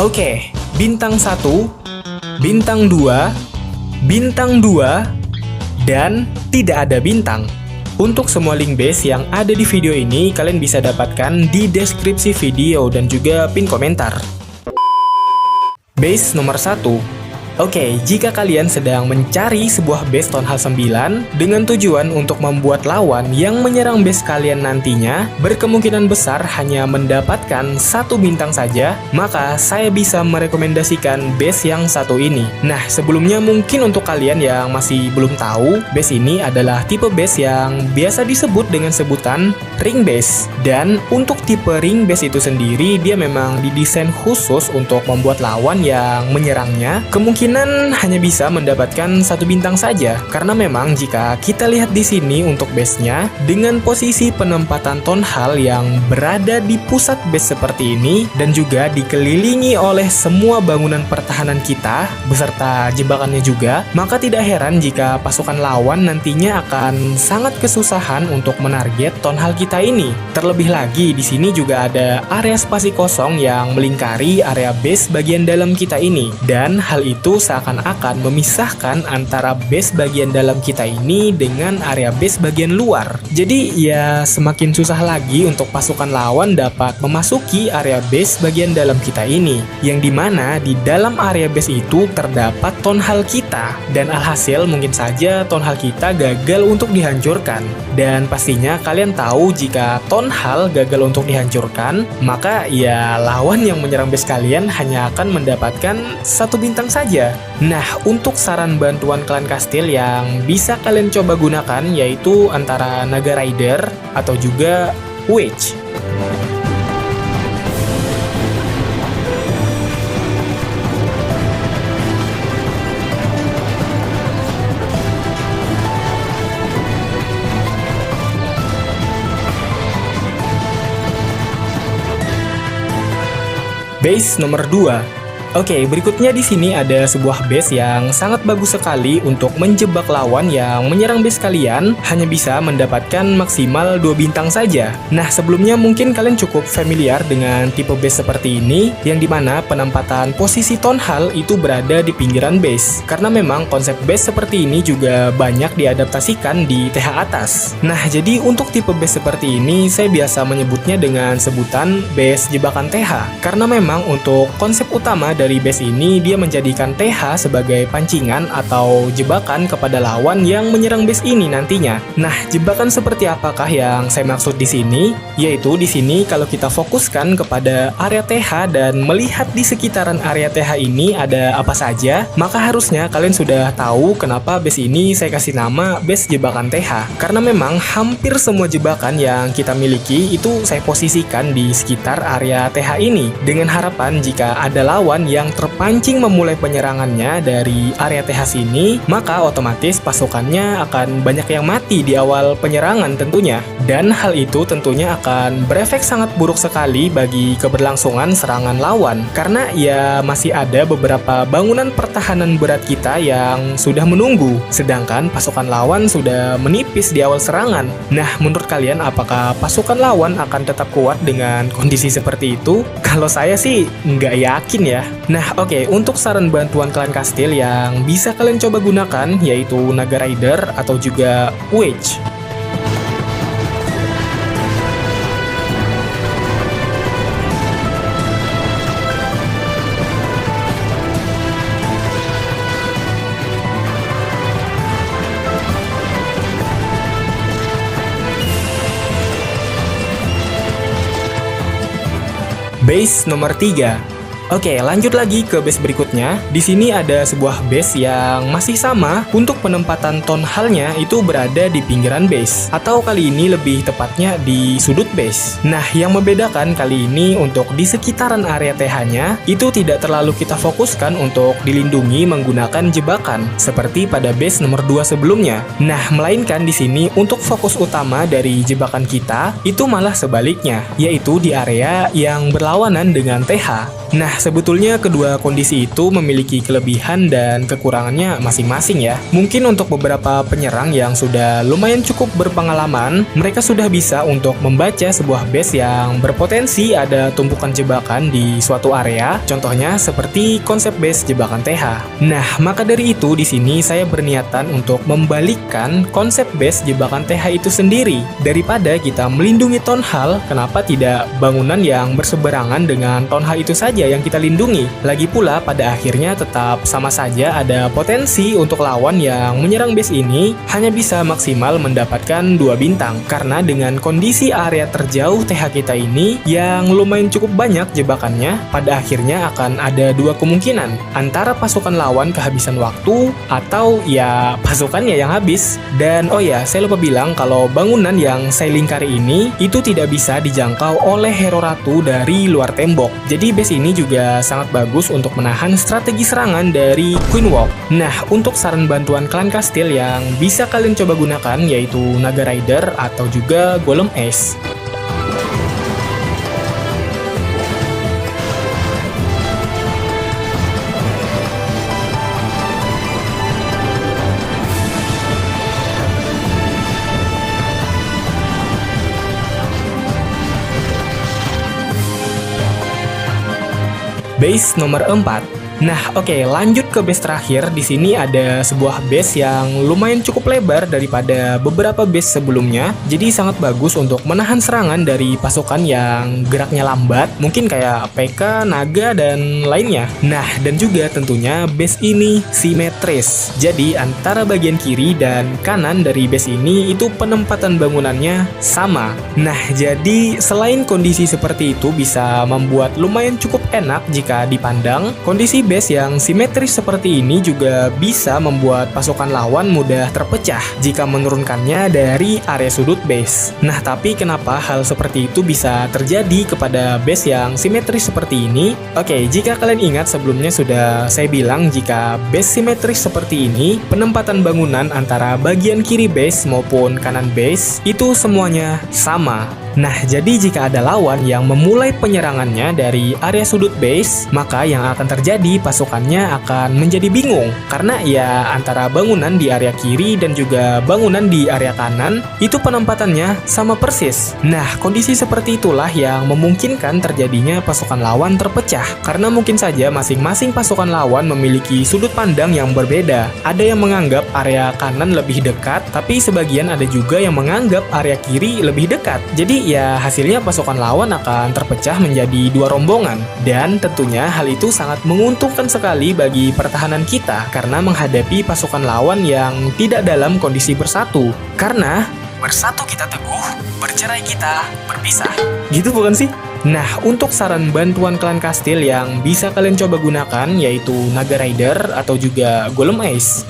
Oke, bintang 1, bintang 2, bintang 2, dan tidak ada bintang. Untuk semua link base yang ada di video ini, kalian bisa dapatkan di deskripsi video dan juga pin komentar. Base nomor 1. Oke, jika kalian sedang mencari sebuah base Town Hall 9 dengan tujuan untuk membuat lawan yang menyerang base kalian nantinya berkemungkinan besar hanya mendapatkan satu bintang saja, maka saya bisa merekomendasikan base yang satu ini. Nah, sebelumnya mungkin untuk kalian yang masih belum tahu, base ini adalah tipe base yang biasa disebut dengan sebutan ring base. Dan untuk tipe ring base itu sendiri, dia memang didesain khusus untuk membuat lawan yang menyerangnya kemungkinan hanya bisa mendapatkan satu bintang saja, karena memang jika kita lihat di sini untuk base-nya dengan posisi penempatan Town Hall yang berada di pusat base seperti ini dan juga dikelilingi oleh semua bangunan pertahanan kita beserta jebakannya juga, maka tidak heran jika pasukan lawan nantinya akan sangat kesusahan untuk menarget Town Hall kita ini. Terlebih lagi di sini juga ada area spasi kosong yang melingkari area base bagian dalam kita ini, dan hal itu seakan-akan memisahkan antara base bagian dalam kita ini dengan area base bagian luar. Jadi ya semakin susah lagi untuk pasukan lawan dapat memasuki area base bagian dalam kita ini, yang dimana di dalam area base itu terdapat Town Hall kita, dan alhasil mungkin saja Town Hall kita gagal untuk dihancurkan. Dan pastinya kalian tahu jika Town Hall gagal untuk dihancurkan, maka ya lawan yang menyerang base kalian hanya akan mendapatkan satu bintang saja. Nah, untuk saran bantuan klan kastil yang bisa kalian coba gunakan yaitu antara Naga Rider atau juga Witch. Base nomor 2. Oke, berikutnya di sini ada sebuah base yang sangat bagus sekali untuk menjebak lawan yang menyerang base kalian hanya bisa mendapatkan maksimal 2 bintang saja. Nah, sebelumnya mungkin kalian cukup familiar dengan tipe base seperti ini, yang dimana penempatan posisi Town Hall itu berada di pinggiran base. Karena memang konsep base seperti ini juga banyak diadaptasikan di TH atas. Nah, jadi untuk tipe base seperti ini, saya biasa menyebutnya dengan sebutan base jebakan TH. Karena memang untuk konsep utama dari base ini, dia menjadikan TH sebagai pancingan atau jebakan kepada lawan yang menyerang base ini nantinya. Nah, jebakan seperti apakah yang saya maksud di sini? Yaitu di sini kalau kita fokuskan kepada area TH dan melihat di sekitaran area TH ini ada apa saja, maka harusnya kalian sudah tahu kenapa base ini saya kasih nama base jebakan TH. Karena memang hampir semua jebakan yang kita miliki itu saya posisikan di sekitar area TH ini, dengan harapan jika ada lawan yang terpancing memulai penyerangannya dari area TH sini, maka otomatis pasukannya akan banyak yang mati di awal penyerangan tentunya. Dan hal itu tentunya akan berefek sangat buruk sekali bagi keberlangsungan serangan lawan, karena ya masih ada beberapa bangunan pertahanan berat kita yang sudah menunggu, sedangkan pasukan lawan sudah menipis di awal serangan. Nah, menurut kalian apakah pasukan lawan akan tetap kuat dengan kondisi seperti itu? Kalau saya sih nggak yakin ya. Nah, oke, untuk saran bantuan klan kastil yang bisa kalian coba gunakan yaitu Naga Rider atau juga Witch. Base nomor 3. Oke, lanjut lagi ke base berikutnya. Di sini ada sebuah base yang masih sama. Untuk penempatan Town Hall-nya itu berada di pinggiran base, atau kali ini lebih tepatnya di sudut base. Nah, yang membedakan kali ini untuk di sekitaran area TH-nya itu tidak terlalu kita fokuskan untuk dilindungi menggunakan jebakan seperti pada base nomor 2 sebelumnya. Nah, melainkan di sini untuk fokus utama dari jebakan kita itu malah sebaliknya, yaitu di area yang berlawanan dengan TH. Nah, sebetulnya kedua kondisi itu memiliki kelebihan dan kekurangannya masing-masing ya. Mungkin untuk beberapa penyerang yang sudah lumayan cukup berpengalaman, mereka sudah bisa untuk membaca sebuah base yang berpotensi ada tumpukan jebakan di suatu area. Contohnya seperti konsep base jebakan TH. Nah, maka dari itu di sini saya berniatan untuk membalikkan konsep base jebakan TH itu sendiri. Daripada kita melindungi town hall, kenapa tidak bangunan yang berseberangan dengan town hall itu saja yang kita lindungi? Lagi pula pada akhirnya tetap sama saja ada potensi untuk lawan yang menyerang base ini hanya bisa maksimal mendapatkan 2 bintang. Karena dengan kondisi area terjauh TH kita ini yang lumayan cukup banyak jebakannya, pada akhirnya akan ada 2 kemungkinan. Antara pasukan lawan kehabisan waktu atau ya pasukannya yang habis. Dan oh ya, saya lupa bilang kalau bangunan yang saya lingkari ini itu tidak bisa dijangkau oleh hero ratu dari luar tembok. Jadi base ini juga sangat bagus untuk menahan strategi serangan dari Queen Walk. Nah, untuk saran bantuan klan kastil yang bisa kalian coba gunakan yaitu Naga Rider atau juga Golem Ace. Base nomor 4. Nah, oke, lanjut ke base terakhir. Di sini ada sebuah base yang lumayan cukup lebar daripada beberapa base sebelumnya. Jadi sangat bagus untuk menahan serangan dari pasukan yang geraknya lambat, mungkin kayak PK, Naga, dan lainnya. Nah, dan juga tentunya base ini simetris. Jadi antara bagian kiri dan kanan dari base ini itu penempatan bangunannya sama. Nah, jadi selain kondisi seperti itu bisa membuat lumayan cukup enak jika dipandang, kondisi base yang simetris seperti ini juga bisa membuat pasukan lawan mudah terpecah jika menurunkannya dari area sudut base. Nah, tapi kenapa hal seperti itu bisa terjadi kepada base yang simetris seperti ini? Oke, jika kalian ingat sebelumnya sudah saya bilang jika base simetris seperti ini, penempatan bangunan antara bagian kiri base maupun kanan base itu semuanya sama. Nah, jadi jika ada lawan yang memulai penyerangannya dari area sudut base, maka yang akan terjadi pasukannya akan menjadi bingung. Karena ya antara bangunan di area kiri dan juga bangunan di area kanan, itu penempatannya sama persis. Nah, kondisi seperti itulah yang memungkinkan terjadinya pasukan lawan terpecah. Karena mungkin saja masing-masing pasukan lawan memiliki sudut pandang yang berbeda. Ada yang menganggap area kanan lebih dekat, tapi sebagian ada juga yang menganggap area kiri lebih dekat. Jadi ya hasilnya pasukan lawan akan terpecah menjadi 2 rombongan. Dan tentunya hal itu sangat menguntungkan sekali bagi pertahanan kita karena menghadapi pasukan lawan yang tidak dalam kondisi bersatu. Karena bersatu kita teguh, bercerai kita berpisah. Gitu bukan sih? Nah, untuk saran bantuan klan kastil yang bisa kalian coba gunakan yaitu Naga Rider atau juga Golem Ace.